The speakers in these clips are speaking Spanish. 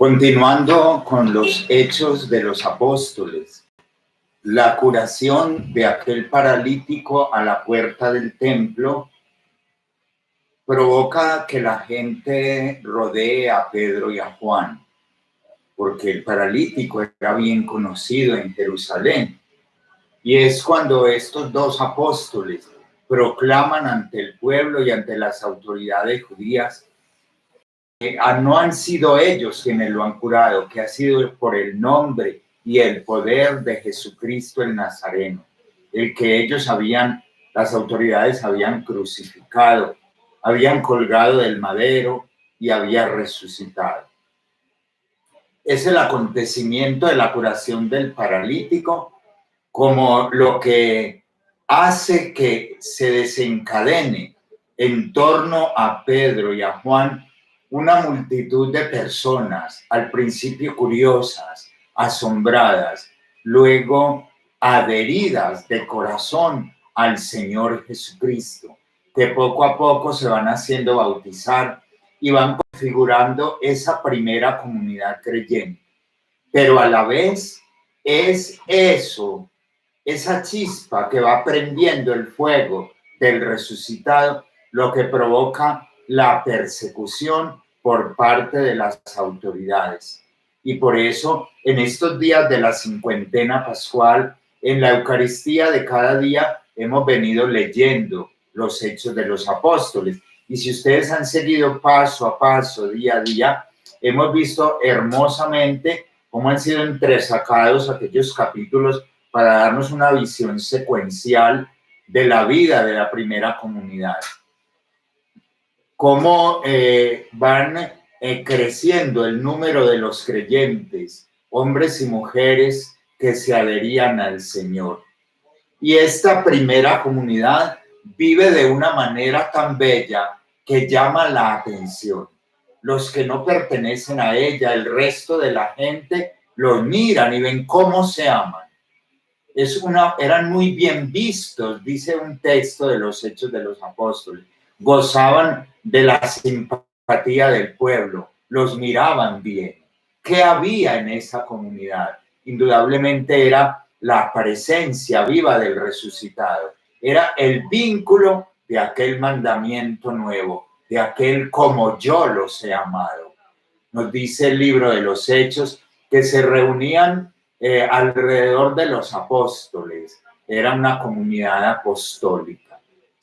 Continuando con los hechos de los apóstoles, la curación de aquel paralítico a la puerta del templo provoca que la gente rodee a Pedro y a Juan, porque el paralítico era bien conocido en Jerusalén. Y es cuando estos dos apóstoles proclaman ante el pueblo y ante las autoridades judías que no han sido ellos quienes lo han curado, que ha sido por el nombre y el poder de Jesucristo el Nazareno, el que ellos las autoridades habían crucificado, habían colgado del madero y había resucitado. Es el acontecimiento de la curación del paralítico como lo que hace que se desencadene en torno a Pedro y a Juan una multitud de personas, al principio curiosas, asombradas, luego adheridas de corazón al Señor Jesucristo, que poco a poco se van haciendo bautizar y van configurando esa primera comunidad creyente. Pero a la vez es eso, esa chispa que va prendiendo el fuego del resucitado, lo que provoca la persecución por parte de las autoridades. Y por eso, en estos días de la cincuentena pascual, en la Eucaristía de cada día, hemos venido leyendo los Hechos de los Apóstoles. Y si ustedes han seguido paso a paso, día a día, hemos visto hermosamente cómo han sido entresacados aquellos capítulos para darnos una visión secuencial de la vida de la primera comunidad. Cómo van creciendo el número de los creyentes, hombres y mujeres que se adherían al Señor. Y esta primera comunidad vive de una manera tan bella que llama la atención. Los que no pertenecen a ella, el resto de la gente, los miran y ven cómo se aman. Eran muy bien vistos, dice un texto de los Hechos de los Apóstoles. Gozaban de la simpatía del pueblo, los miraban bien. ¿Qué había en esa comunidad? Indudablemente era la presencia viva del resucitado. Era el vínculo de aquel mandamiento nuevo, de aquel como yo los he amado. Nos dice el libro de los Hechos que se reunían alrededor de los apóstoles. Era una comunidad apostólica.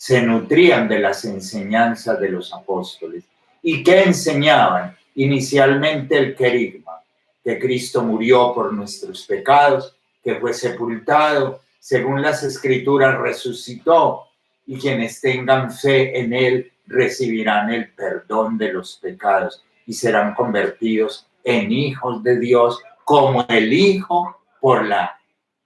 Se nutrían de las enseñanzas de los apóstoles. ¿Y qué enseñaban? Inicialmente el querigma, que Cristo murió por nuestros pecados, que fue sepultado, según las Escrituras resucitó, y quienes tengan fe en él recibirán el perdón de los pecados y serán convertidos en hijos de Dios, como el Hijo por la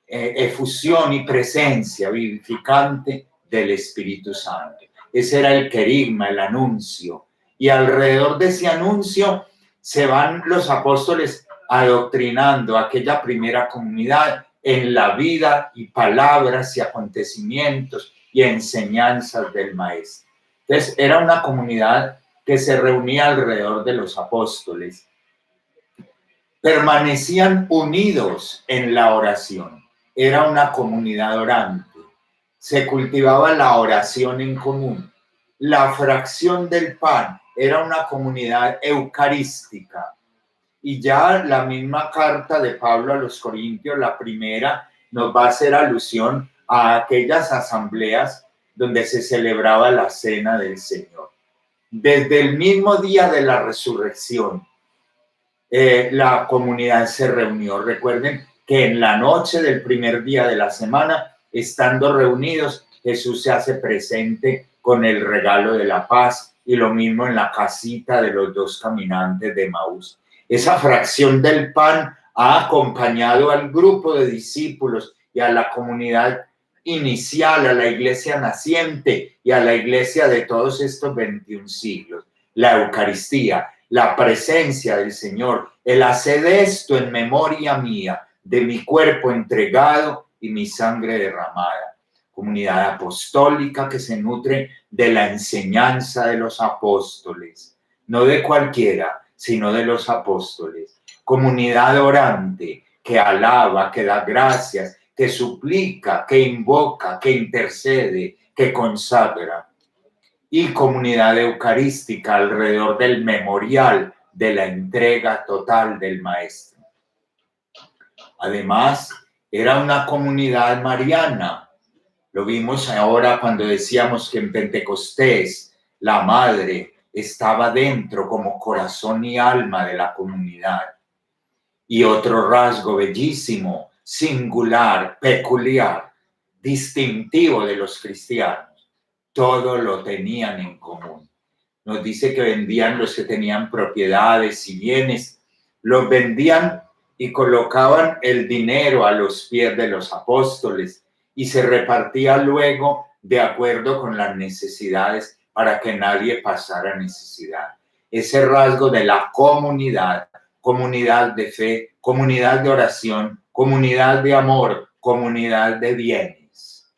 efusión y presencia vivificante del Espíritu Santo. Ese era el querigma, el anuncio. Y alrededor de ese anuncio se van los apóstoles adoctrinando a aquella primera comunidad en la vida y palabras y acontecimientos y enseñanzas del Maestro. Entonces, era una comunidad que se reunía alrededor de los apóstoles. Permanecían unidos en la oración. Era una comunidad orante. Se cultivaba la oración en común. La fracción del pan era una comunidad eucarística. Y ya la misma carta de Pablo a los Corintios, la primera, nos va a hacer alusión a aquellas asambleas donde se celebraba la cena del Señor. Desde el mismo día de la resurrección, la comunidad se reunió. Recuerden que en la noche del primer día de la semana, estando reunidos, Jesús se hace presente con el regalo de la paz, y lo mismo en la casita de los dos caminantes de Emaús. Esa fracción del pan ha acompañado al grupo de discípulos y a la comunidad inicial, a la iglesia naciente y a la iglesia de todos estos 21 siglos. La Eucaristía, la presencia del Señor, el hacer esto en memoria mía, de mi cuerpo entregado y mi sangre derramada. Comunidad apostólica que se nutre de la enseñanza de los apóstoles, no de cualquiera, sino de los apóstoles. comunidad orante que alaba, que da gracias, que suplica, que invoca, que intercede, que consagra. Y comunidad eucarística alrededor del memorial de la entrega total del Maestro. Además, era una comunidad mariana. Lo vimos ahora cuando decíamos que en Pentecostés la Madre estaba dentro como corazón y alma de la comunidad. Y otro rasgo bellísimo, singular, peculiar, distintivo de los cristianos. Todo lo tenían en común. Nos dice que vendían los que tenían propiedades y bienes, los vendían y colocaban el dinero a los pies de los apóstoles y se repartía luego de acuerdo con las necesidades para que nadie pasara necesidad. Ese rasgo de la comunidad, comunidad de fe, comunidad de oración, comunidad de amor, comunidad de bienes.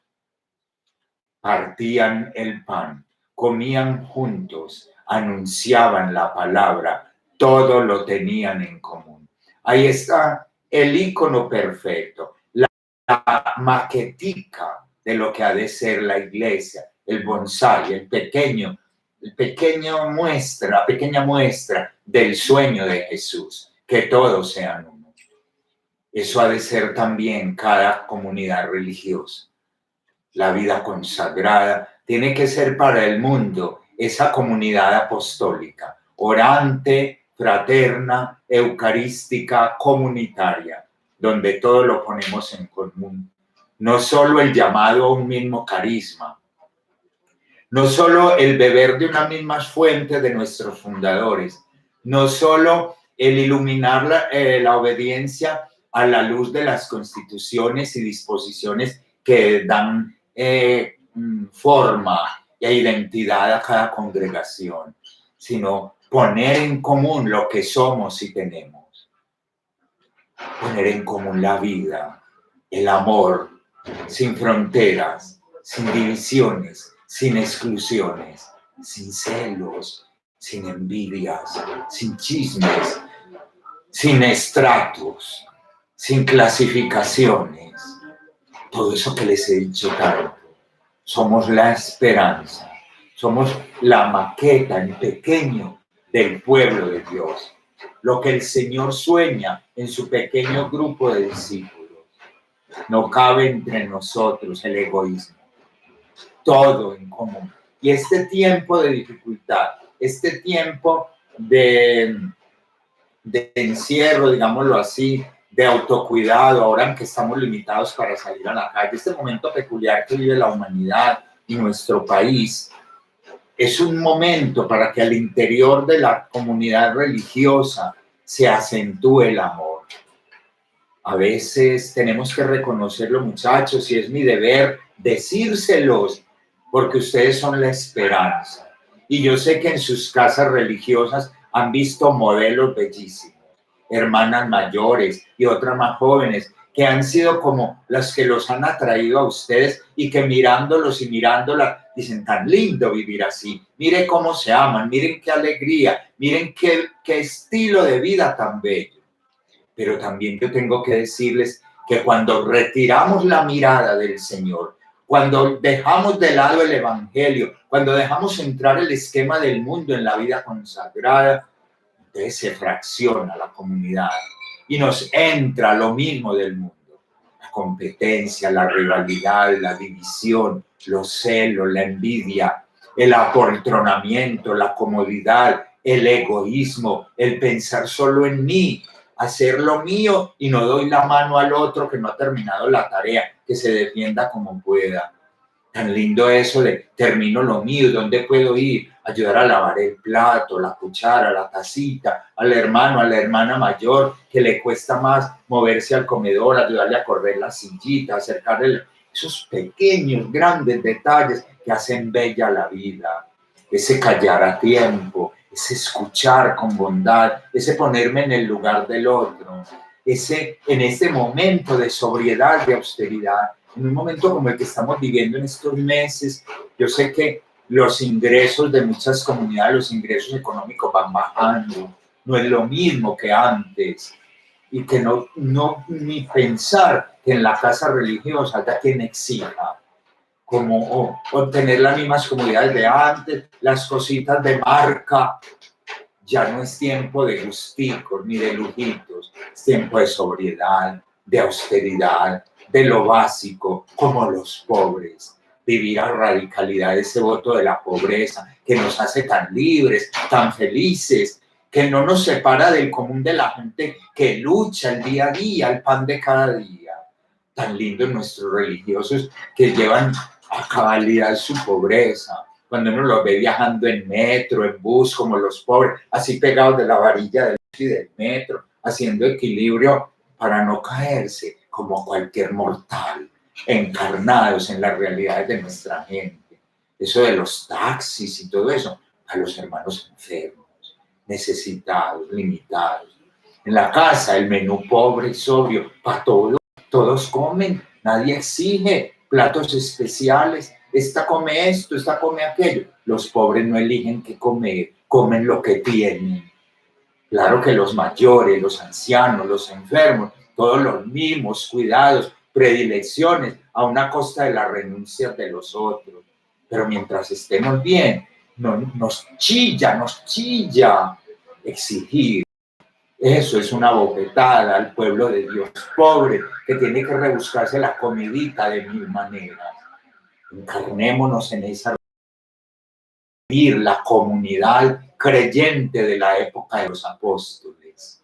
Partían el pan, comían juntos, anunciaban la palabra, todo lo tenían en común. Ahí está el ícono perfecto, la maquetica de lo que ha de ser la iglesia, el bonsái, la pequeña muestra del sueño de Jesús, que todos sean uno. Eso ha de ser también cada comunidad religiosa. La vida consagrada tiene que ser para el mundo esa comunidad apostólica, orante, fraterna, eucarística, comunitaria, donde todo lo ponemos en común. No solo el llamado a un mismo carisma, no solo el beber de una misma fuente de nuestros fundadores, no solo el iluminar la obediencia a la luz de las constituciones y disposiciones que dan forma e identidad a cada congregación, sino poner en común lo que somos y tenemos. Poner en común la vida, el amor, sin fronteras, sin divisiones, sin exclusiones, sin celos, sin envidias, sin chismes, sin estratos, sin clasificaciones. Todo eso que les he dicho tanto. Somos la esperanza, somos la maqueta en pequeño del pueblo de Dios. Lo que el Señor sueña en su pequeño grupo de discípulos. No cabe entre nosotros el egoísmo. Todo en común. Y este tiempo de dificultad, este tiempo de encierro, digámoslo así, de autocuidado, ahora en que estamos limitados para salir a la calle, este momento peculiar que vive la humanidad y nuestro país, es un momento para que al interior de la comunidad religiosa se acentúe el amor. A veces tenemos que reconocerlo, muchachos, y es mi deber decírselos, porque ustedes son la esperanza. Y yo sé que en sus casas religiosas han visto modelos bellísimos, hermanas mayores y otras más jóvenes, que han sido como las que los han atraído a ustedes y que mirándolos y mirándolas dicen, tan lindo vivir así, miren cómo se aman, miren qué alegría, miren qué estilo de vida tan bello. Pero también yo tengo que decirles que cuando retiramos la mirada del Señor, cuando dejamos de lado el Evangelio, cuando dejamos entrar el esquema del mundo en la vida consagrada, entonces se fracciona la comunidad y nos entra lo mismo del mundo. La competencia, la rivalidad, la división, los celos, la envidia, el apoltronamiento, la comodidad, el egoísmo, el pensar solo en mí, hacer lo mío y no doy la mano al otro que no ha terminado la tarea, que se defienda como pueda. Tan lindo eso de termino lo mío, ¿dónde puedo ir? Ayudar a lavar el plato, la cuchara, la tacita, al hermano, a la hermana mayor que le cuesta más moverse al comedor, ayudarle a correr la sillita, acercarle esos pequeños, grandes detalles que hacen bella la vida. Ese callar a tiempo, ese escuchar con bondad, ese ponerme en el lugar del otro, ese en este momento de sobriedad, de austeridad, en un momento como el que estamos viviendo en estos meses. Yo sé que los ingresos de muchas comunidades, los ingresos económicos van bajando, no es lo mismo que antes, y que no ni pensar que en la casa religiosa haya quien exija como obtener las mismas comodidades de antes, las cositas de marca. Ya no es tiempo de gusticos ni de lujitos, es tiempo de sobriedad, de austeridad, de lo básico, como los pobres. Vivir a radicalidad ese voto de la pobreza que nos hace tan libres, tan felices, que no nos separa del común de la gente que lucha el día a día, el pan de cada día. Tan lindos nuestros religiosos que llevan a cabalidad su pobreza. Cuando uno los ve viajando en metro, en bus, como los pobres, así pegados de la varilla del bus y del metro, haciendo equilibrio para no caerse como cualquier mortal, encarnados en las realidades de nuestra gente. Eso de los taxis y todo eso, a los hermanos enfermos, necesitados, limitados. En la casa, el menú pobre y sobrio, para todos comen, nadie exige platos especiales, esta come esto, esta come aquello. Los pobres no eligen qué comer, comen lo que tienen. Claro que los mayores, los ancianos, los enfermos, todos los mismos cuidados, predilecciones, a una costa de la renuncia de los otros. Pero mientras estemos bien, nos chilla exigir. Eso es una bofetada al pueblo de Dios pobre, que tiene que rebuscarse la comidita de mil maneras. Encarnémonos en esa la comunidad creyente de la época de los apóstoles.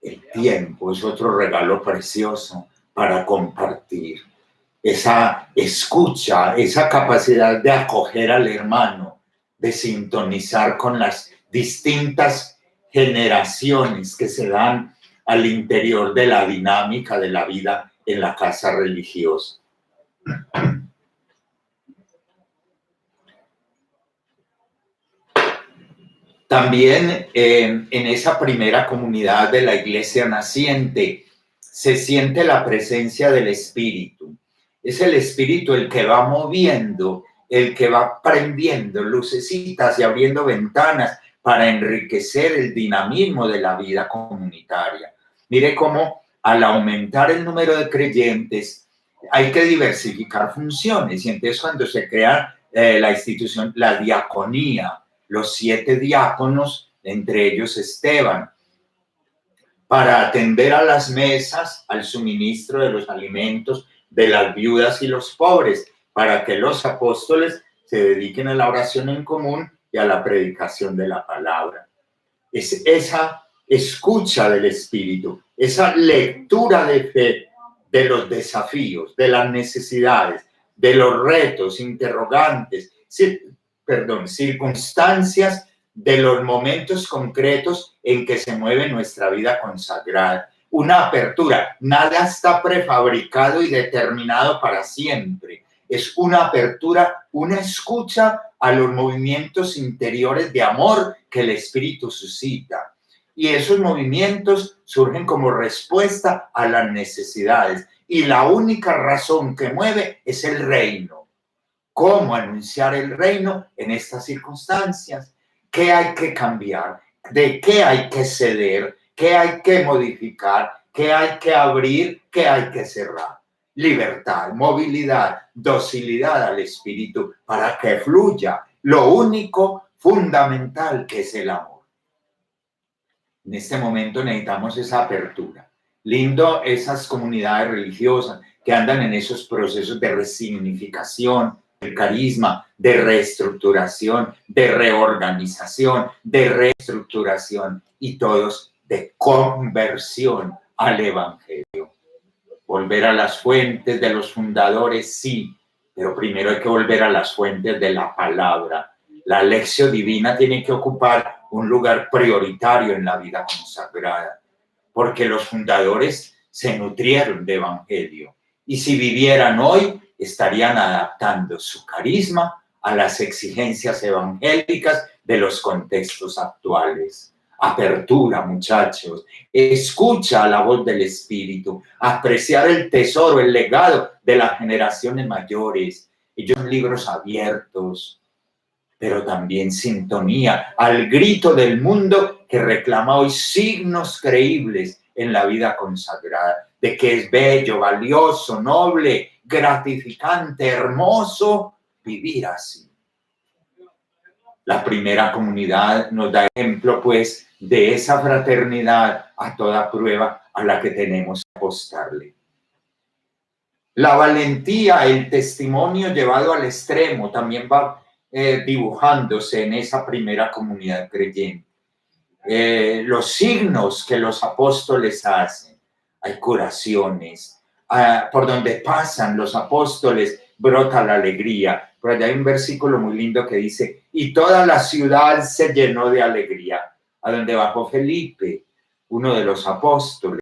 El tiempo es otro regalo precioso para compartir. Esa escucha, esa capacidad de acoger al hermano, de sintonizar con las distintas generaciones que se dan al interior de la dinámica de la vida en la casa religiosa. También en esa primera comunidad de la iglesia naciente se siente la presencia del Espíritu. Es el Espíritu el que va moviendo, el que va prendiendo lucecitas y abriendo ventanas para enriquecer el dinamismo de la vida comunitaria. Mire cómo al aumentar el número de creyentes hay que diversificar funciones, y entonces cuando se crea la institución, la diaconía, los 7 diáconos, entre ellos Esteban, para atender a las mesas, al suministro de los alimentos de las viudas y los pobres, para que los apóstoles se dediquen a la oración en común y a la predicación de la palabra. Es esa escucha del Espíritu, esa lectura de fe de los desafíos, de las necesidades, de los retos, interrogantes, circunstancias, de los momentos concretos en que se mueve nuestra vida consagrada. Una apertura, nada está prefabricado y determinado para siempre. Es una apertura, una escucha a los movimientos interiores de amor que el Espíritu suscita. Y esos movimientos surgen como respuesta a las necesidades. Y la única razón que mueve es el reino. ¿Cómo anunciar el reino en estas circunstancias? ¿Qué hay que cambiar? ¿De qué hay que ceder? ¿Qué hay que modificar? ¿Qué hay que abrir? ¿Qué hay que cerrar? Libertad, movilidad, docilidad al Espíritu para que fluya lo único fundamental que es el amor. En este momento necesitamos esa apertura. Lindo esas comunidades religiosas que andan en esos procesos de resignificación, de carisma, de reestructuración, de reorganización, de reestructuración y todos de conversión al Evangelio. Volver a las fuentes de los fundadores, sí, pero primero hay que volver a las fuentes de la palabra. La lección divina tiene que ocupar un lugar prioritario en la vida consagrada, porque los fundadores se nutrieron de evangelio y si vivieran hoy estarían adaptando su carisma a las exigencias evangélicas de los contextos actuales. Apertura, muchachos, escucha la voz del Espíritu, apreciar el tesoro, el legado de las generaciones mayores. Ellos son libros abiertos pero también sintonía al grito del mundo que reclama hoy signos creíbles en la vida consagrada, de que es bello, valioso, noble, gratificante, hermoso vivir así. La primera comunidad nos da ejemplo, pues, de esa fraternidad a toda prueba a la que tenemos que apostarle. La valentía, el testimonio llevado al extremo también va dibujándose en esa primera comunidad creyente. Los signos que los apóstoles hacen, hay curaciones, por donde pasan los apóstoles brota la alegría. Por allá hay un versículo muy lindo que dice, y toda la ciudad se llenó de alegría, a donde bajó Felipe, uno de los apóstoles,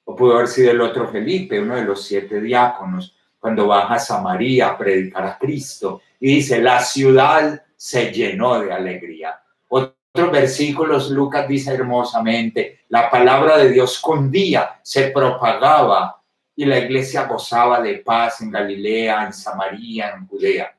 o pudo haber sido el otro Felipe, uno de los 7 diáconos, cuando baja a Samaria a predicar a Cristo, y dice, la ciudad se llenó de alegría. Otros versículos, Lucas dice hermosamente, la palabra de Dios cundía, se propagaba, y la iglesia gozaba de paz en Galilea, en Samaria, en Judea.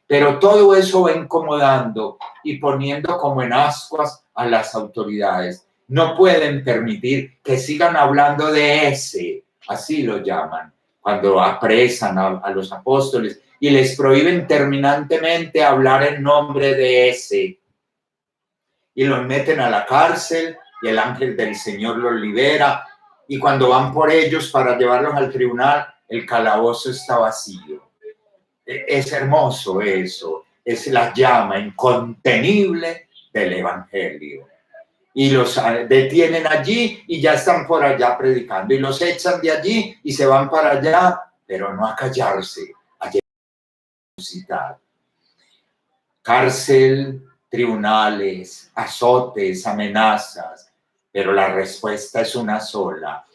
Pero todo eso va incomodando y poniendo como en ascuas a las autoridades. No pueden permitir que sigan hablando de ese, así lo llaman, cuando apresan a los apóstoles y les prohíben terminantemente hablar en nombre de ese. Y los meten a la cárcel y el ángel del Señor los libera. Y cuando van por ellos para llevarlos al tribunal, el calabozo está vacío. Es hermoso eso, es la llama incontenible del Evangelio. Y los detienen allí y ya están por allá predicando. Y los echan de allí y se van para allá, pero no a callarse, a resucitar. Cárcel, tribunales, azotes, amenazas, pero la respuesta es una sola.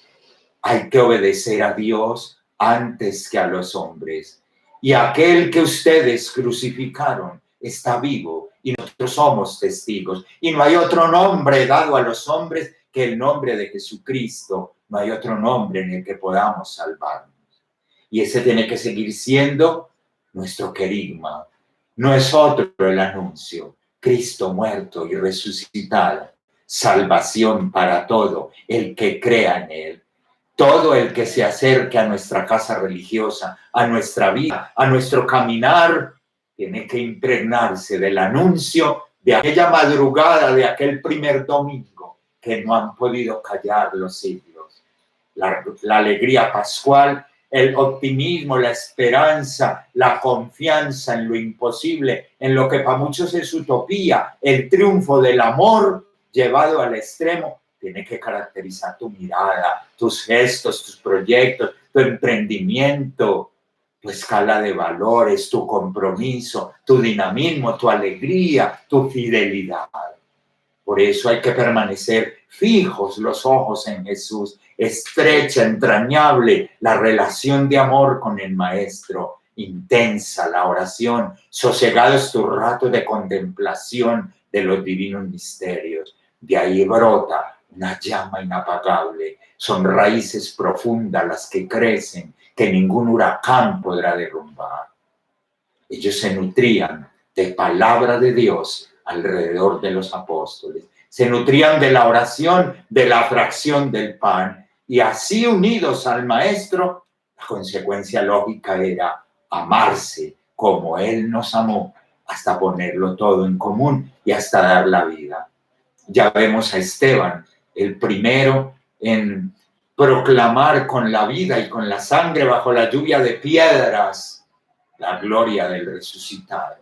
Hay que obedecer a Dios antes que a los hombres. Y aquel que ustedes crucificaron está vivo y nosotros somos testigos. Y no hay otro nombre dado a los hombres que el nombre de Jesucristo. No hay otro nombre en el que podamos salvarnos. Y ese tiene que seguir siendo nuestro querigma. No es otro el anuncio. Cristo muerto y resucitado. Salvación para todo el que crea en él. Todo el que se acerque a nuestra casa religiosa, a nuestra vida, a nuestro caminar, tiene que impregnarse del anuncio de aquella madrugada, de aquel primer domingo, que no han podido callar los siglos. La alegría pascual, el optimismo, la esperanza, la confianza en lo imposible, en lo que para muchos es utopía, el triunfo del amor llevado al extremo, tiene que caracterizar tu mirada, tus gestos, tus proyectos, tu emprendimiento, tu escala de valores, tu compromiso, tu dinamismo, tu alegría, tu fidelidad. Por eso hay que permanecer fijos los ojos en Jesús, estrecha, entrañable la relación de amor con el Maestro, intensa la oración, sosegados tus ratos de contemplación de los divinos misterios. De ahí brota una llama inapagable, son raíces profundas las que crecen, que ningún huracán podrá derrumbar. Ellos se nutrían de palabra de Dios alrededor de los apóstoles, se nutrían de la oración, de la fracción del pan, y así unidos al Maestro, la consecuencia lógica era amarse como Él nos amó, hasta ponerlo todo en común y hasta dar la vida. Ya vemos a Esteban, el primero en proclamar con la vida y con la sangre bajo la lluvia de piedras la gloria del resucitado.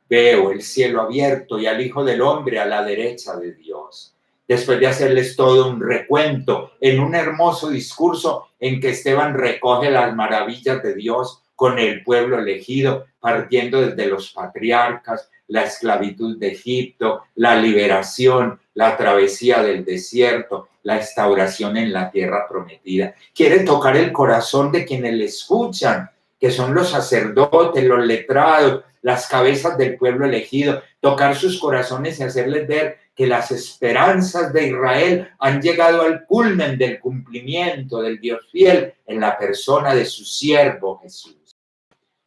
Veo el cielo abierto y al Hijo del Hombre a la derecha de Dios. Después de hacerles todo un recuento en un hermoso discurso en que Esteban recoge las maravillas de Dios con el pueblo elegido, partiendo desde los patriarcas, la esclavitud de Egipto, la liberación, la travesía del desierto, la instauración en la tierra prometida. Quiere tocar el corazón de quienes le escuchan, que son los sacerdotes, los letrados, las cabezas del pueblo elegido, tocar sus corazones y hacerles ver que las esperanzas de Israel han llegado al culmen del cumplimiento del Dios fiel en la persona de su siervo Jesús.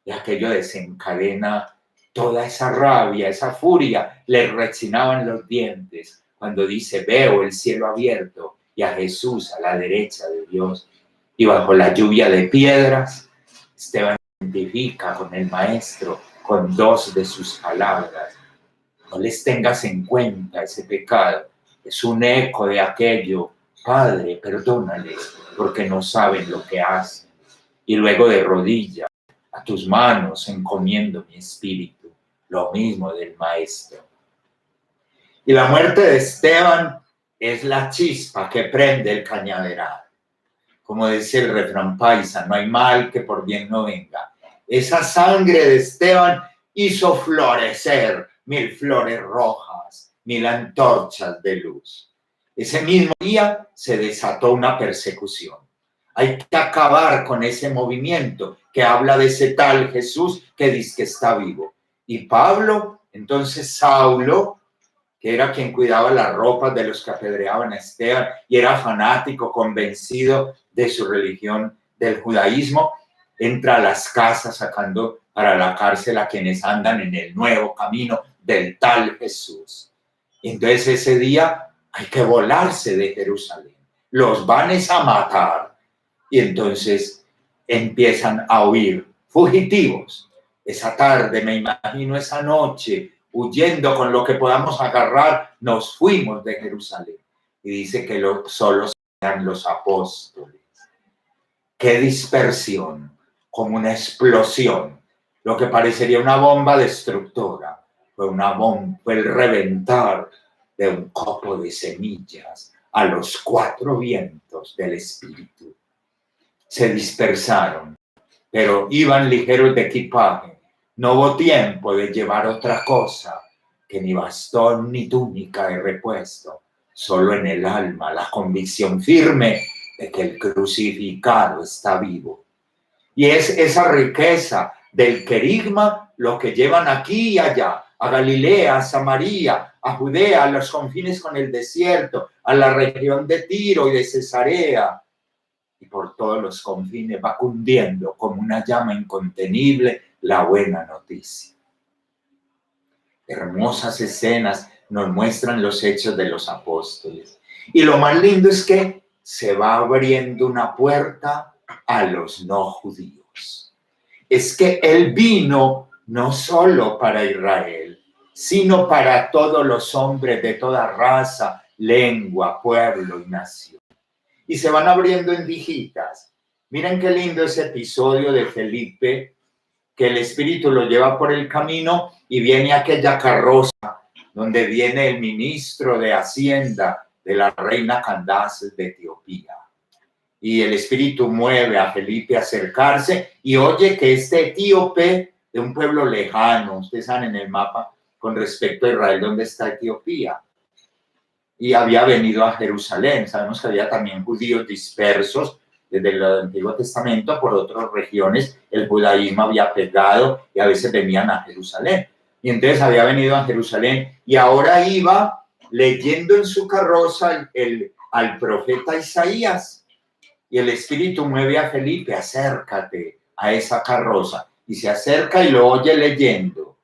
Y aquello desencadena toda esa rabia, esa furia, le rechinaban los dientes cuando dice, veo el cielo abierto y a Jesús a la derecha de Dios. Y bajo la lluvia de piedras, Esteban se identifica con el Maestro con dos de sus palabras. No les tengas en cuenta ese pecado. Es un eco de aquello. Padre, perdónales porque no saben lo que hacen. Y luego de rodillas, a tus manos encomiendo mi espíritu. Lo mismo del Maestro. Y la muerte de Esteban es la chispa que prende el cañaveral. Como dice el refrán paisa, no hay mal que por bien no venga. Esa sangre de Esteban hizo florecer 1000 flores rojas, 1000 antorchas de luz. Ese mismo día se desató una persecución. Hay que acabar con ese movimiento que habla de ese tal Jesús que dice que está vivo. Y Pablo, entonces Saulo, que era quien cuidaba las ropas de los que apedreaban a Esteban y era fanático, convencido de su religión, del judaísmo, entra a las casas sacando para la cárcel a quienes andan en el nuevo camino del tal Jesús. Y entonces ese día hay que volarse de Jerusalén. Los van a matar. Y entonces empiezan a huir fugitivos. Esa tarde, me imagino esa noche, huyendo con lo que podamos agarrar, nos fuimos de Jerusalén. Y dice que solos eran los apóstoles. Qué dispersión, como una explosión. Lo que parecería una bomba destructora fue una bomba, fue el reventar de un copo de semillas a los 4 vientos del Espíritu. Se dispersaron, pero iban ligeros de equipaje. No hubo tiempo de llevar otra cosa que ni bastón ni túnica de repuesto, solo en el alma la convicción firme de que el crucificado está vivo. Y es esa riqueza del querigma lo que llevan aquí y allá, a Galilea, a Samaria, a Judea, a los confines con el desierto, a la región de Tiro y de Cesarea, y por todos los confines va cundiendo como una llama incontenible la buena noticia. Hermosas escenas nos muestran los hechos de los apóstoles. Y lo más lindo es que se va abriendo una puerta a los no judíos. Es que Él vino no solo para Israel, sino para todos los hombres de toda raza, lengua, pueblo y nación. Y se van abriendo endijitas. Miren qué lindo ese episodio de Felipe, que el Espíritu lo lleva por el camino y viene aquella carroza donde viene el ministro de Hacienda de la reina Candace de Etiopía. Y el Espíritu mueve a Felipe a acercarse y oye que este etíope de un pueblo lejano, ustedes saben en el mapa con respecto a Israel, ¿dónde está Etiopía? Y había venido a Jerusalén. Sabemos que había también judíos dispersos desde el Antiguo Testamento por otras regiones. El judaísmo había pegado y a veces venían a Jerusalén. Y entonces había venido a Jerusalén y ahora iba leyendo en su carroza al profeta Isaías. Y el Espíritu mueve a Felipe, acércate a esa carroza. Y se acerca y lo oye leyendo.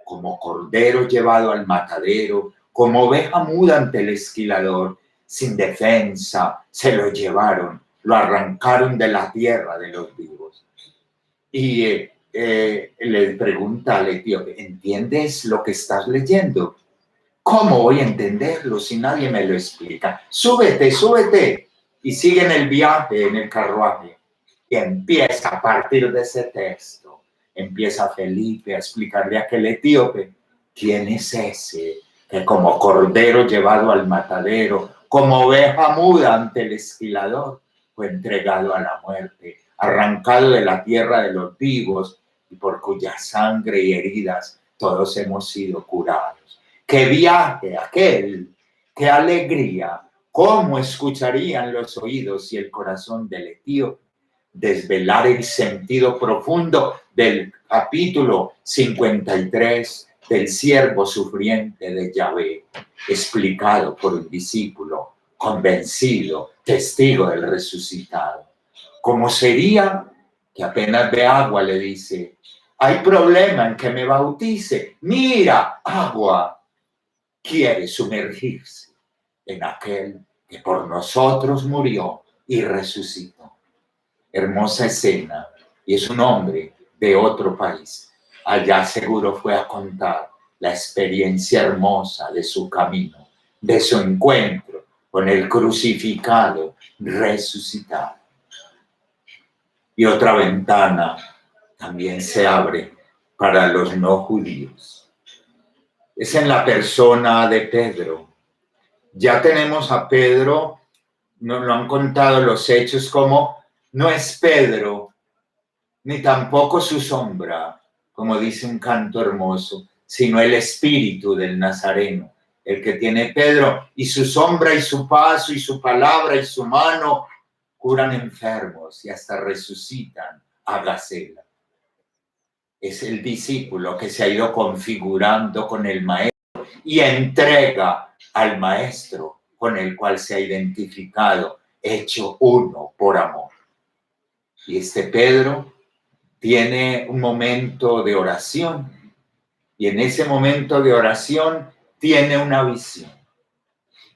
Como cordero llevado al matadero, como oveja muda ante el esquilador, sin defensa, se lo llevaron, lo arrancaron de la tierra de los vivos. Y le pregunta al etíope, ¿entiendes lo que estás leyendo? ¿Cómo voy a entenderlo si nadie me lo explica? Súbete, súbete. Y siguen el viaje en el carruaje. Y empieza a partir de ese texto. Empieza Felipe a explicarle a aquel etíope, ¿quién es ese que como cordero llevado al matadero, como oveja muda ante el esquilador, fue entregado a la muerte, arrancado de la tierra de los vivos y por cuya sangre y heridas todos hemos sido curados? ¡Qué viaje aquel! ¡Qué alegría! ¿Cómo escucharían los oídos y el corazón del etíope desvelar el sentido profundo del capítulo 53 del siervo sufriente de Yahvé, explicado por un discípulo convencido, testigo del resucitado? ¿Cómo sería que apenas ve agua le dice, hay problema en que me bautice. Mira, agua. Quiere sumergirse en aquel que por nosotros murió y resucitó. Hermosa escena. Y es un hombre de otro país. Allá seguro fue a contar la experiencia hermosa de su camino, de su encuentro con el crucificado, resucitado. Y otra ventana también se abre para los no judíos. Es en la persona de Pedro. Ya tenemos a Pedro, nos lo han contado los hechos, como no es Pedro, ni tampoco su sombra, como dice un canto hermoso, sino el espíritu del Nazareno, el que tiene Pedro, y su sombra y su paso y su palabra y su mano curan enfermos y hasta resucitan a Gacela. Es el discípulo que se ha ido configurando con el maestro y entrega al maestro con el cual se ha identificado, hecho uno por amor. Y este Pedro tiene un momento de oración y en ese momento de oración tiene una visión.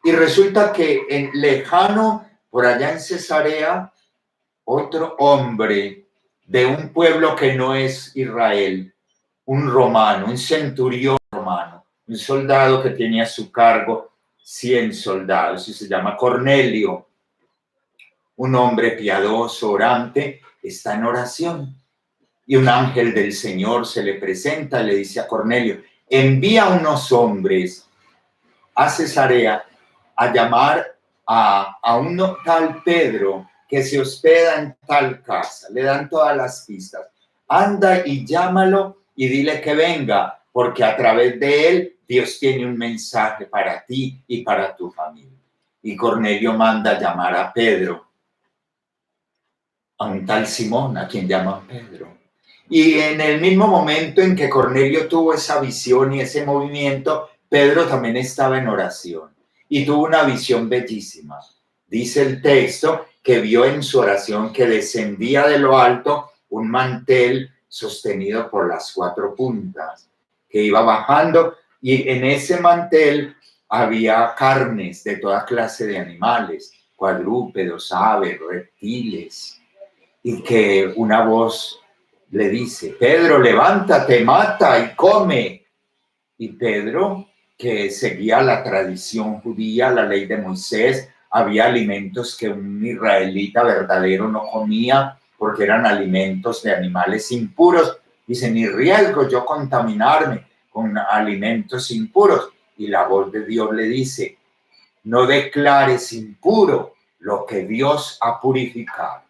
Y resulta que en lejano, por allá en Cesarea, otro hombre de un pueblo que no es Israel, un romano, un centurión romano, un soldado que tenía a su cargo 100 soldados y se llama Cornelio, un hombre piadoso, orante, está en oración. Y un ángel del Señor se le presenta y le dice a Cornelio, envía unos hombres a Cesarea a llamar a un tal Pedro que se hospeda en tal casa. Le dan todas las pistas. Anda y llámalo y dile que venga, porque a través de él Dios tiene un mensaje para ti y para tu familia. Y Cornelio manda llamar a Pedro, a un tal Simón, a quien llaman Pedro. Y en el mismo momento en que Cornelio tuvo esa visión y ese movimiento, Pedro también estaba en oración y tuvo una visión bellísima. Dice el texto que vio en su oración que descendía de lo alto un mantel sostenido por las 4 puntas, que iba bajando y en ese mantel había carnes de toda clase de animales, cuadrúpedos, aves, reptiles, y que una voz le dice, Pedro, levántate, mata y come. Y Pedro, que seguía la tradición judía, la ley de Moisés, había alimentos que un israelita verdadero no comía porque eran alimentos de animales impuros. Dice, ni riesgo yo contaminarme con alimentos impuros. Y la voz de Dios le dice, no declares impuro lo que Dios ha purificado.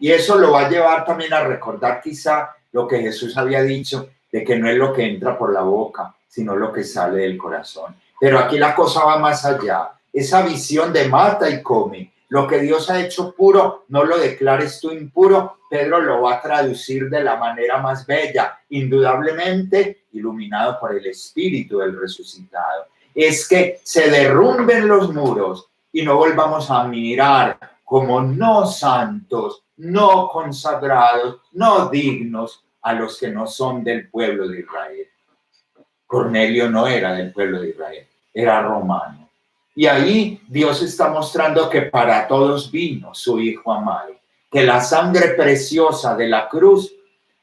Y eso lo va a llevar también a recordar quizá lo que Jesús había dicho, de que no es lo que entra por la boca, sino lo que sale del corazón. Pero aquí la cosa va más allá. Esa visión de mata y come. Lo que Dios ha hecho puro, no lo declares tú impuro. Pedro lo va a traducir de la manera más bella, indudablemente iluminado por el Espíritu del resucitado. Es que se derrumben los muros y no volvamos a mirar como no santos, no consagrados, no dignos a los que no son del pueblo de Israel. Cornelio no era del pueblo de Israel, era romano. Y ahí Dios está mostrando que para todos vino su Hijo amado, que la sangre preciosa de la cruz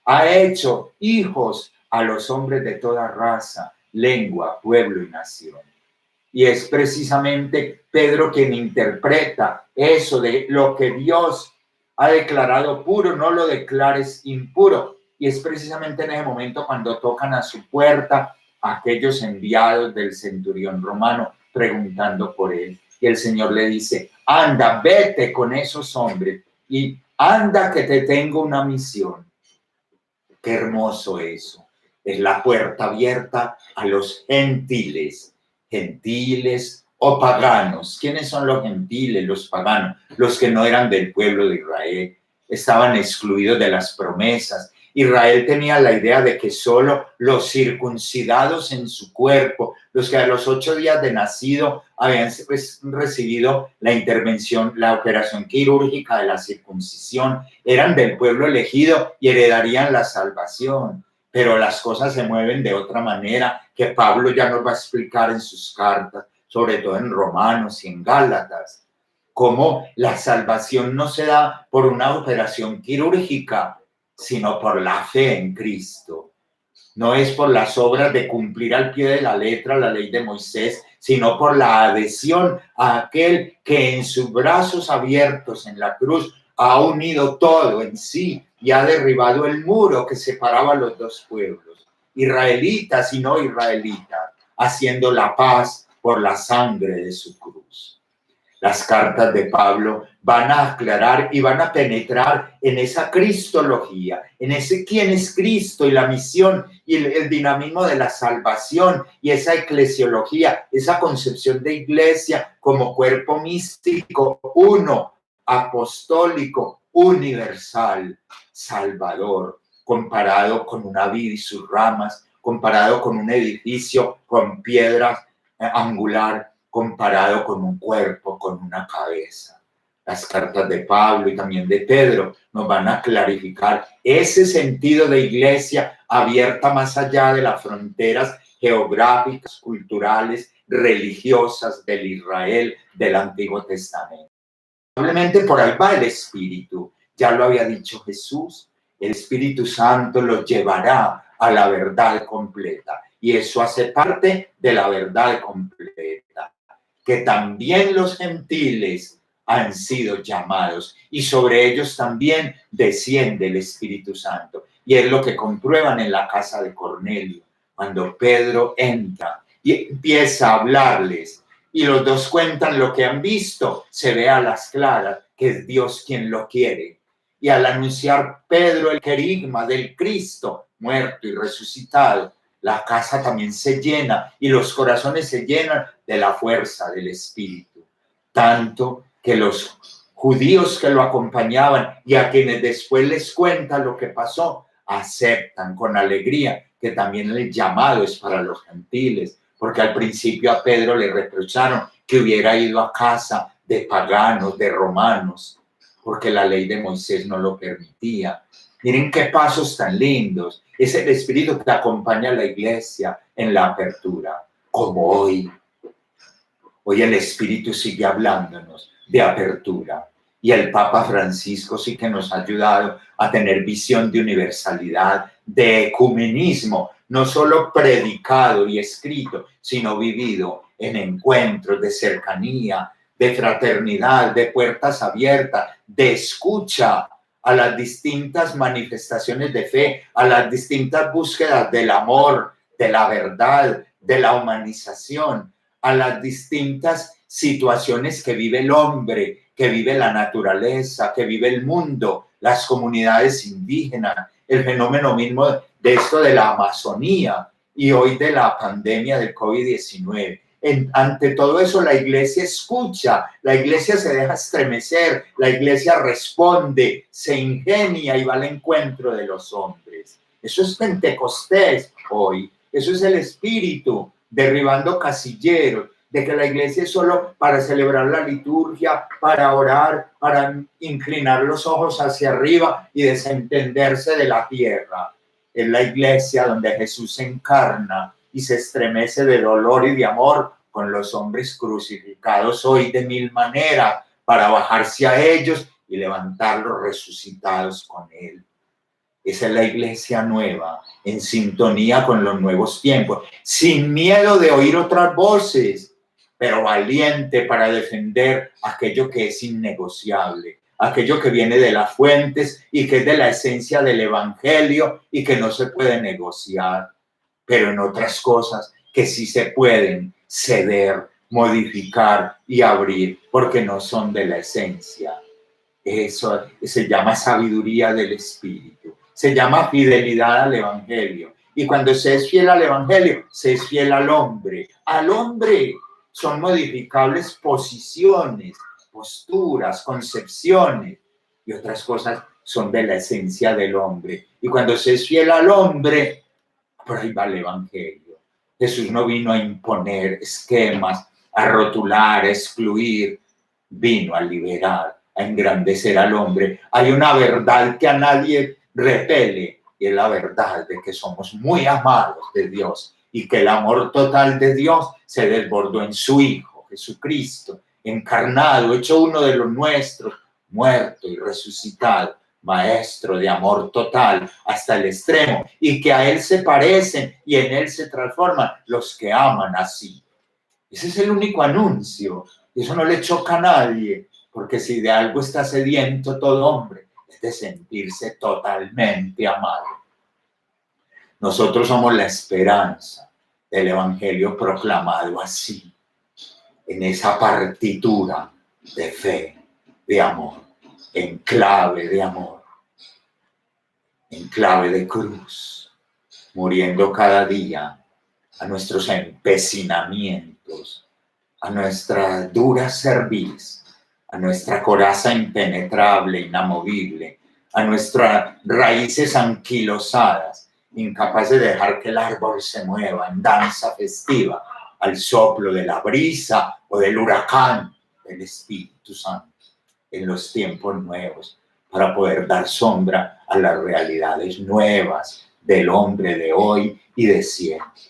ha hecho hijos a los hombres de toda raza, lengua, pueblo y nación. Y es precisamente Pedro quien interpreta eso de lo que Dios ha declarado puro, no lo declares impuro. Y es precisamente en ese momento cuando tocan a su puerta aquellos enviados del centurión romano preguntando por él. Y el Señor le dice, anda, vete con esos hombres y anda que te tengo una misión. Qué hermoso eso. Es la puerta abierta a los gentiles o paganos. ¿Quiénes son los gentiles, los paganos? Los que no eran del pueblo de Israel, estaban excluidos de las promesas. Israel tenía la idea de que solo los circuncidados en su cuerpo, los que a los 8 días de nacido habían recibido la intervención, la operación quirúrgica de la circuncisión, eran del pueblo elegido y heredarían la salvación. Pero las cosas se mueven de otra manera, que Pablo ya nos va a explicar en sus cartas, sobre todo en Romanos y en Gálatas, cómo la salvación no se da por una operación quirúrgica, sino por la fe en Cristo. No es por las obras de cumplir al pie de la letra la ley de Moisés, sino por la adhesión a aquel que en sus brazos abiertos en la cruz ha unido todo en sí y ha derribado el muro que separaba a los dos pueblos, israelitas y no israelitas, haciendo la paz por la sangre de su cruz. Las cartas de Pablo van a aclarar y van a penetrar en esa cristología, en ese quién es Cristo y la misión y el dinamismo de la salvación y esa eclesiología, esa concepción de iglesia como cuerpo místico, uno, apostólico, universal, salvador, comparado con una vid y sus ramas, comparado con un edificio con piedra angular, comparado con un cuerpo, con una cabeza. Las cartas de Pablo y también de Pedro nos van a clarificar ese sentido de iglesia abierta más allá de las fronteras geográficas, culturales, religiosas del Israel del Antiguo Testamento. Probablemente por ahí va el Espíritu. Ya lo había dicho Jesús, el Espíritu Santo los llevará a la verdad completa. Y eso hace parte de la verdad completa, que también los gentiles han sido llamados y sobre ellos también desciende el Espíritu Santo. Y es lo que comprueban en la casa de Cornelio, cuando Pedro entra y empieza a hablarles y los dos cuentan lo que han visto, se ve a las claras que es Dios quien lo quiere. Y al anunciar Pedro el querigma del Cristo muerto y resucitado, la casa también se llena y los corazones se llenan de la fuerza del Espíritu. Tanto que los judíos que lo acompañaban y a quienes después les cuenta lo que pasó, aceptan con alegría que también el llamado es para los gentiles, porque al principio a Pedro le reprocharon que hubiera ido a casa de paganos, de romanos, porque la ley de Moisés no lo permitía. Miren qué pasos tan lindos. Es el Espíritu que acompaña a la iglesia en la apertura, como hoy. Hoy el Espíritu sigue hablándonos de apertura. Y el Papa Francisco sí que nos ha ayudado a tener visión de universalidad, de ecumenismo, no solo predicado y escrito, sino vivido en encuentros de cercanía, de fraternidad, de puertas abiertas, de escucha a las distintas manifestaciones de fe, a las distintas búsquedas del amor, de la verdad, de la humanización, a las distintas situaciones que vive el hombre, que vive la naturaleza, que vive el mundo, las comunidades indígenas, el fenómeno mismo de esto de la Amazonía y hoy de la pandemia del COVID-19. Ante todo eso, la iglesia escucha, la iglesia se deja estremecer, la iglesia responde, se ingenia y va al encuentro de los hombres. Eso es Pentecostés hoy, eso es el Espíritu derribando casilleros, de que la iglesia es solo para celebrar la liturgia, para orar, para inclinar los ojos hacia arriba y desentenderse de la tierra. Es la iglesia donde Jesús se encarna y se estremece de dolor y de amor con los hombres crucificados hoy de mil maneras para bajarse a ellos y levantarlos resucitados con él. Esa es la iglesia nueva, en sintonía con los nuevos tiempos, sin miedo de oír otras voces, pero valiente para defender aquello que es innegociable, aquello que viene de las fuentes y que es de la esencia del evangelio y que no se puede negociar, pero en otras cosas que sí se pueden ceder, modificar y abrir, porque no son de la esencia. Eso se llama sabiduría del Espíritu, se llama fidelidad al evangelio. Y cuando se es fiel al evangelio, se es fiel al hombre. Al hombre son modificables posiciones, posturas, concepciones y otras cosas son de la esencia del hombre. Y cuando se es fiel al hombre, por ahí va el Evangelio. Jesús no vino a imponer esquemas, a rotular, a excluir, vino a liberar, a engrandecer al hombre. Hay una verdad que a nadie repele, y es la verdad de que somos muy amados de Dios y que el amor total de Dios se desbordó en su Hijo, Jesucristo, encarnado, hecho uno de los nuestros, muerto y resucitado, maestro de amor total hasta el extremo, y que a Él se parecen y en Él se transforman los que aman así. Ese es el único anuncio, y eso no le choca a nadie, porque si de algo está sediento todo hombre, es de sentirse totalmente amado. Nosotros somos la esperanza del Evangelio proclamado así, en esa partitura de fe, de amor, en clave de amor, en clave de cruz, muriendo cada día a nuestros empecinamientos, a nuestra dura cerviz, a nuestra coraza impenetrable, inamovible, a nuestras raíces anquilosadas, incapaces de dejar que el árbol se mueva en danza festiva al soplo de la brisa o del huracán del Espíritu Santo en los tiempos nuevos, para poder dar sombra a las realidades nuevas del hombre de hoy y de siempre.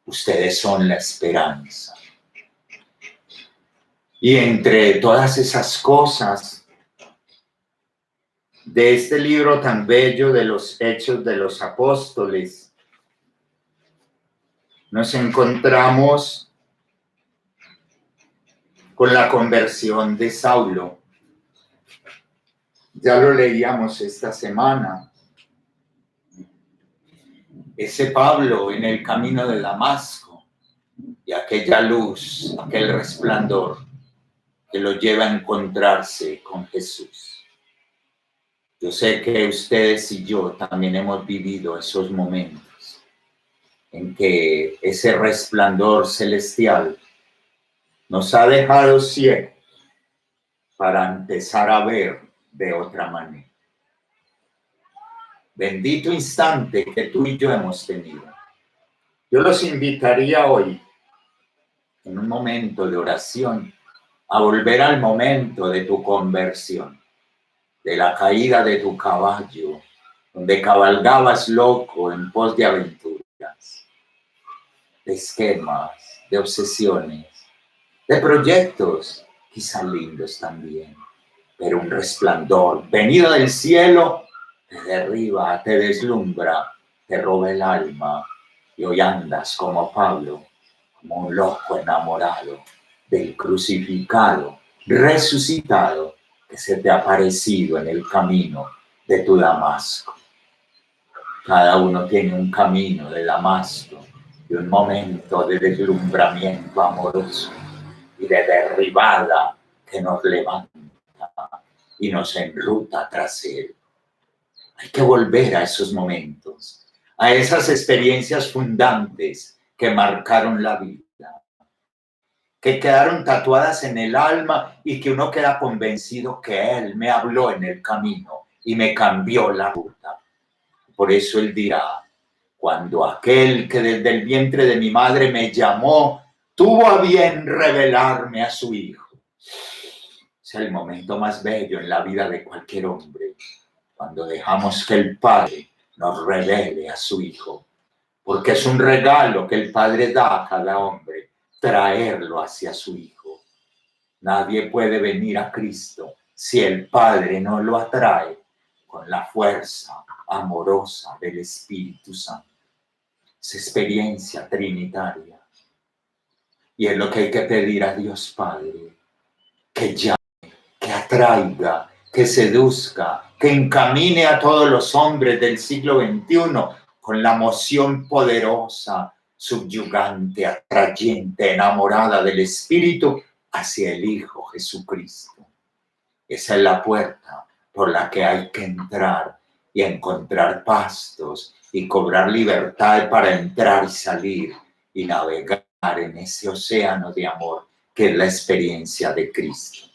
Ustedes son la esperanza. Y entre todas esas cosas de este libro tan bello de los Hechos de los Apóstoles, nos encontramos con la conversión de Saulo. Ya lo leíamos esta semana. Ese Pablo en el camino de Damasco y aquella luz, aquel resplandor que lo lleva a encontrarse con Jesús. Yo sé que ustedes y yo también hemos vivido esos momentos en que ese resplandor celestial nos ha dejado ciegos para empezar a ver de otra manera. Bendito instante que tú y yo hemos tenido. Yo los invitaría hoy, en un momento de oración, a volver al momento de tu conversión, de la caída de tu caballo, donde cabalgabas loco en pos de aventuras, de esquemas, de obsesiones, de proyectos, quizá lindos también, pero un resplandor venido del cielo te derriba, te deslumbra, te roba el alma, y hoy andas como Pablo, como un loco enamorado del crucificado, resucitado, que se te ha aparecido en el camino de tu Damasco. Cada uno tiene un camino de Damasco y un momento de deslumbramiento amoroso y de derribada que nos levanta y nos enruta tras él. Hay que volver a esos momentos, a esas experiencias fundantes que marcaron la vida, que quedaron tatuadas en el alma y que uno queda convencido que Él me habló en el camino y me cambió la ruta. Por eso Él dirá, cuando aquel que desde el vientre de mi madre me llamó, tuvo a bien revelarme a su Hijo. Es el momento más bello en la vida de cualquier hombre, cuando dejamos que el Padre nos revele a su Hijo, porque es un regalo que el Padre da a cada hombre, traerlo hacia su Hijo. Nadie puede venir a Cristo si el Padre no lo atrae con la fuerza amorosa del Espíritu Santo. Es experiencia trinitaria. Y es lo que hay que pedir a Dios Padre, que llame, que atraiga, que seduzca, que encamine a todos los hombres del siglo XXI con la moción poderosa, subyugante, atrayente, enamorada del Espíritu hacia el Hijo Jesucristo. Esa es la puerta por la que hay que entrar y encontrar pastos y cobrar libertad para entrar y salir y navegar en ese océano de amor que es la experiencia de Cristo.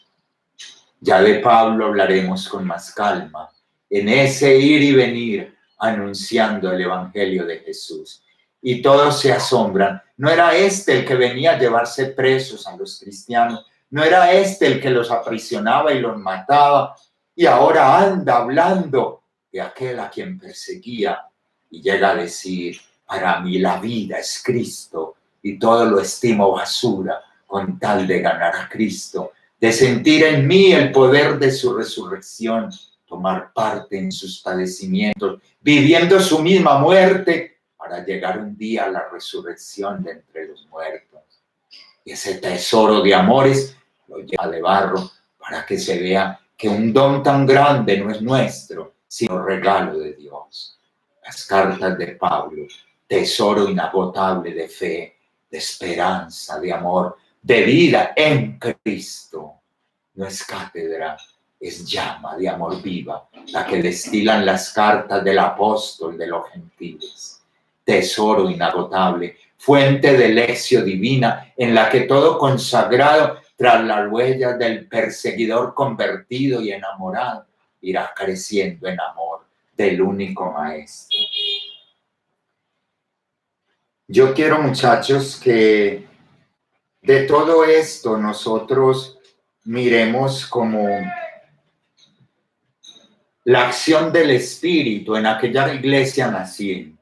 Ya de Pablo hablaremos con más calma en ese ir y venir anunciando el evangelio de Jesús. Y todos se asombran. No era este el que venía a llevarse presos a los cristianos, no era este el que los aprisionaba y los mataba, y ahora anda hablando de aquel a quien perseguía, y llega a decir: para mí la vida es Cristo y todo lo estimo basura con tal de ganar a Cristo, de sentir en mí el poder de su resurrección, tomar parte en sus padecimientos, viviendo su misma muerte para llegar un día a la resurrección de entre los muertos. Y ese tesoro de amores lo lleva de barro para que se vea que un don tan grande no es nuestro, sino regalo de Dios. Las cartas de Pablo, tesoro inagotable de fe, de esperanza, de amor, de vida en Cristo. No es cátedra, es llama de amor viva, la que destilan las cartas del apóstol de los gentiles. Tesoro inagotable, fuente de lección divina, en la que todo consagrado, tras las huellas del perseguidor convertido y enamorado, irá creciendo en amor del único Maestro. Yo quiero, muchachos, que de todo esto nosotros miremos como la acción del Espíritu en aquella iglesia naciente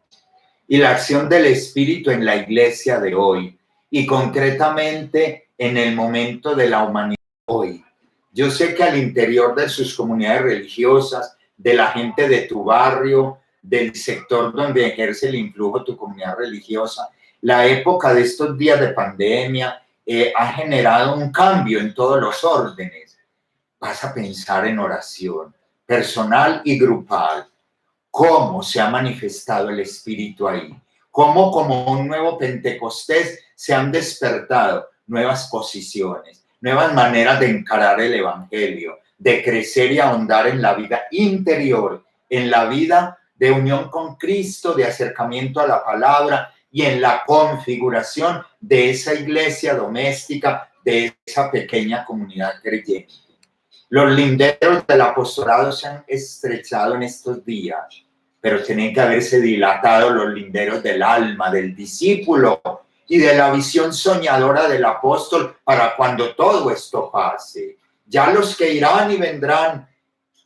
y la acción del Espíritu en la iglesia de hoy, y concretamente en el momento de la humanidad hoy. Yo sé que al interior de sus comunidades religiosas, de la gente de tu barrio, del sector donde ejerce el influjo tu comunidad religiosa, la época de estos días de pandemia ha generado un cambio en todos los órdenes. Vas a pensar en oración personal y grupal. Cómo se ha manifestado el Espíritu ahí, cómo como un nuevo Pentecostés se han despertado nuevas posiciones, nuevas maneras de encarar el Evangelio, de crecer y ahondar en la vida interior, en la vida de unión con Cristo, de acercamiento a la palabra y en la configuración de esa iglesia doméstica, de esa pequeña comunidad creyente. Los linderos del apostolado se han estrechado en estos días, pero tienen que haberse dilatado los linderos del alma, del discípulo y de la visión soñadora del apóstol para cuando todo esto pase. Ya los que irán y vendrán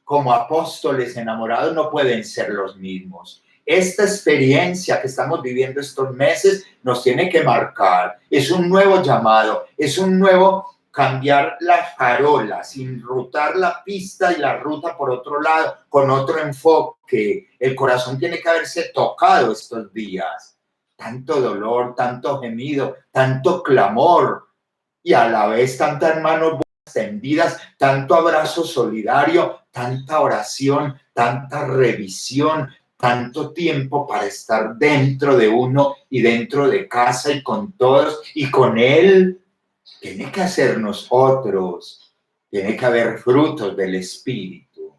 como apóstoles enamorados no pueden ser los mismos. Esta experiencia que estamos viviendo estos meses nos tiene que marcar. Es un nuevo llamado, es un nuevo cambiar la farola, sin rutar la pista y la ruta por otro lado, con otro enfoque. El corazón tiene que haberse tocado estos días. Tanto dolor, tanto gemido, tanto clamor y a la vez tantas manos extendidas, tanto abrazo solidario, tanta oración, tanta revisión, tanto tiempo para estar dentro de uno y dentro de casa y con todos y con Él. Tiene que hacernos otros, tiene que haber frutos del Espíritu,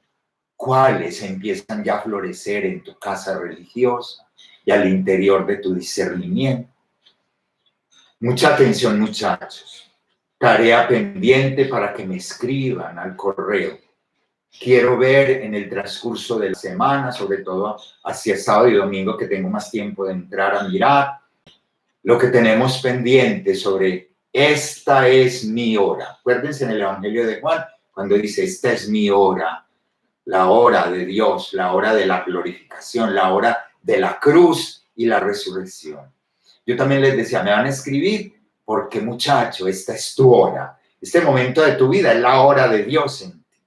cuáles empiezan ya a florecer en tu casa religiosa y al interior de tu discernimiento. Mucha atención, muchachos. Tarea pendiente para que me escriban al correo. Quiero ver en el transcurso de la semana, sobre todo hacia sábado y domingo, que tengo más tiempo de entrar a mirar lo que tenemos pendiente sobre esta es mi hora. Acuérdense en el Evangelio de Juan, cuando dice, esta es mi hora, la hora de Dios, la hora de la glorificación, la hora de la cruz y la resurrección. Yo también les decía, me van a escribir, porque muchacho, esta es tu hora. Este momento de tu vida es la hora de Dios en ti.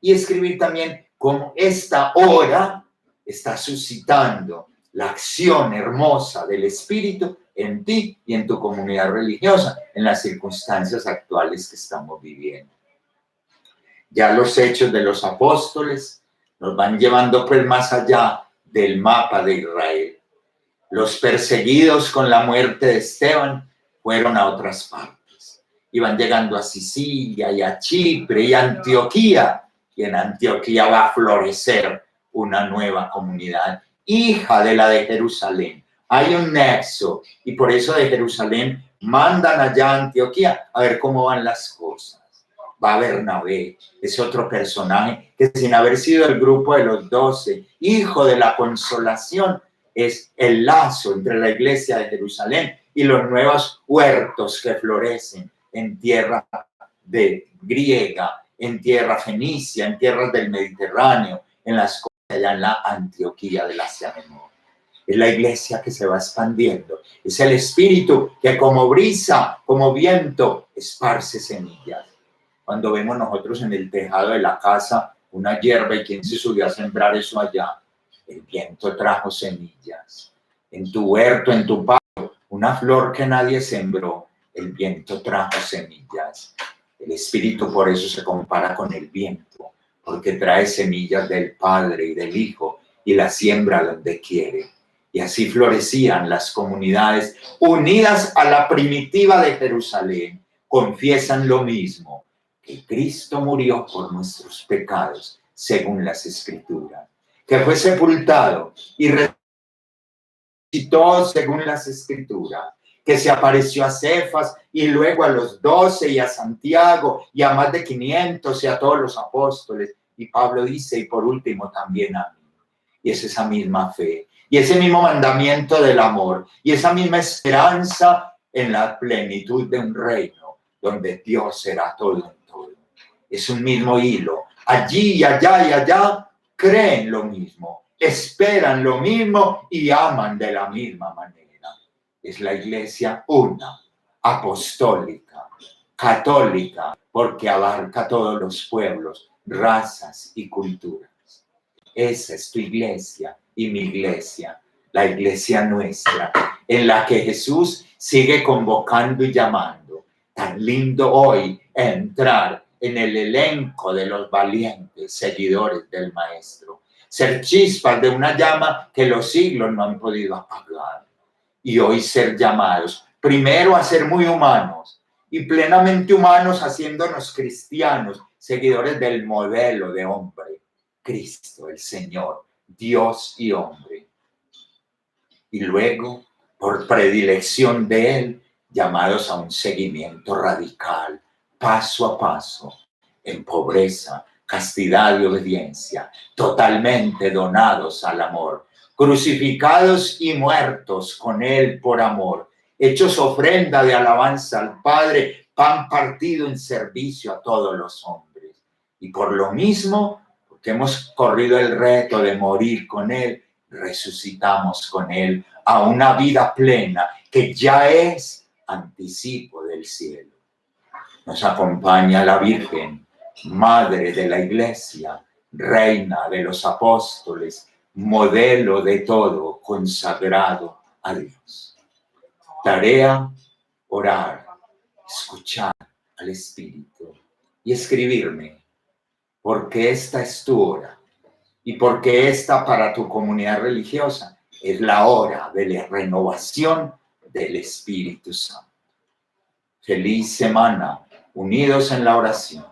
Y escribir también cómo esta hora está suscitando la acción hermosa del Espíritu en ti y en tu comunidad religiosa, en las circunstancias actuales que estamos viviendo. Ya los hechos de los apóstoles nos van llevando pues más allá del mapa de Israel. Los perseguidos con la muerte de Esteban fueron a otras partes. Iban llegando a Sicilia y a Chipre y a Antioquía. Y en Antioquía va a florecer una nueva comunidad, hija de la de Jerusalén. Hay un nexo y por eso de Jerusalén mandan allá a Antioquía a ver cómo van las cosas. va Bernabé, es otro personaje que sin haber sido el grupo de los 12, hijo de la consolación, es el lazo entre la iglesia de Jerusalén y los nuevos huertos que florecen en tierra de griega, en tierra fenicia, en tierras del Mediterráneo, en las costas allá en la Antioquía del Asia Menor. Es la iglesia que se va expandiendo. Es el espíritu que como brisa, como viento, esparce semillas. Cuando vemos nosotros en el tejado de la casa una hierba y quién se subió a sembrar eso allá, el viento trajo semillas. En tu huerto, en tu patio, una flor que nadie sembró, el viento trajo semillas. El espíritu por eso se compara con el viento, porque trae semillas del Padre y del Hijo y las siembra donde quiere. Y así florecían las comunidades unidas a la primitiva de Jerusalén. Confiesan lo mismo, que Cristo murió por nuestros pecados, según las Escrituras, que fue sepultado y resucitó según las Escrituras, que se apareció a Cefas y luego a los 12 y a Santiago y a más de 500 y a todos los apóstoles. Y Pablo dice, y por último también a mí. Y es esa misma fe, y ese mismo mandamiento del amor, y esa misma esperanza en la plenitud de un reino, donde Dios será todo en todo. Es un mismo hilo. Allí y allá creen lo mismo, esperan lo mismo y aman de la misma manera. Es la iglesia una, apostólica, católica, porque abarca todos los pueblos, razas y culturas. Esa es tu iglesia y mi iglesia, la iglesia nuestra, en la que Jesús sigue convocando y llamando. Tan lindo hoy entrar en el elenco de los valientes seguidores del Maestro, ser chispas de una llama que los siglos no han podido apagar. Y hoy ser llamados, primero a ser muy humanos y plenamente humanos, haciéndonos cristianos, seguidores del modelo de hombre, Cristo, el Señor, Dios y hombre. Y luego, por predilección de Él, llamados a un seguimiento radical, paso a paso, en pobreza, castidad y obediencia, totalmente donados al amor, crucificados y muertos con Él por amor, hechos ofrenda de alabanza al Padre, pan partido en servicio a todos los hombres. Y por lo mismo, porque hemos corrido el reto de morir con Él, resucitamos con Él a una vida plena que ya es anticipo del cielo. Nos acompaña la Virgen, Madre de la Iglesia, Reina de los Apóstoles, modelo de todo consagrado a Dios. Tarea, orar, escuchar al Espíritu y escribirme, porque esta es tu hora y porque esta para tu comunidad religiosa es la hora de la renovación del Espíritu Santo. Feliz semana, unidos en la oración.